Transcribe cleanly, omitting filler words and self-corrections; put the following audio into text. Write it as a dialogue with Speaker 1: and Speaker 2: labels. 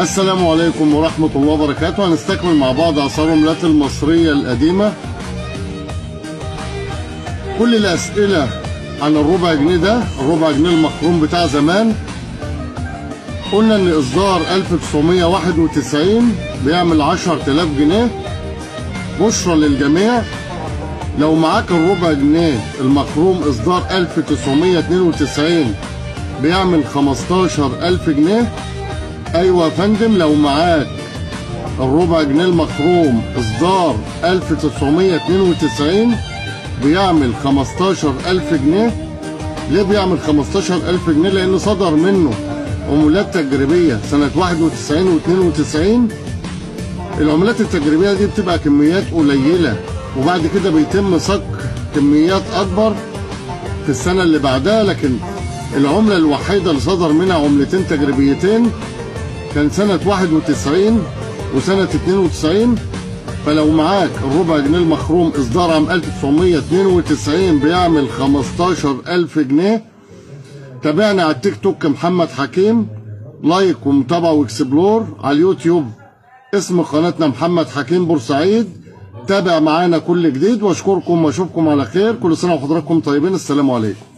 Speaker 1: السلام عليكم ورحمة الله وبركاته. هنستكمل مع بعض آثار العملات المصرية القديمة. كل الأسئلة عن الربع جنيه ده، الربع جنيه المخروم بتاع زمان. قلنا إن إصدار 1991 بيعمل 10,000 جنيه. بشرى للجميع، لو معاك الربع جنيه المخروم إصدار 1992 بيعمل 15,000 جنيه. ايوه يا فندم، لو معاك الربع جنيه المخروم اصدار 1992 بيعمل 15,000 جنيه. ليه بيعمل 15,000 جنيه؟ لان صدر منه عملات تجريبيه سنه 91 و92. العملات التجريبيه دي بتبقى كميات قليله، وبعد كده بيتم صك كميات اكبر في السنه اللي بعدها. لكن العمله الوحيده اللي صدر منها عملتين تجريبيتين كان سنة 91 وسنة 92. فلو معاك الربع جنيه المخروم إصدار عام 1992 بيعمل 15,000 جنيه. تابعنا على التيك توك محمد حكيم، لايك ومتابعة واكسبلور. على اليوتيوب اسم قناتنا محمد حكيم بورسعيد. تابع معانا كل جديد، واشكركم واشوفكم على خير. كل سنة وحضراتكم طيبين. السلام عليكم.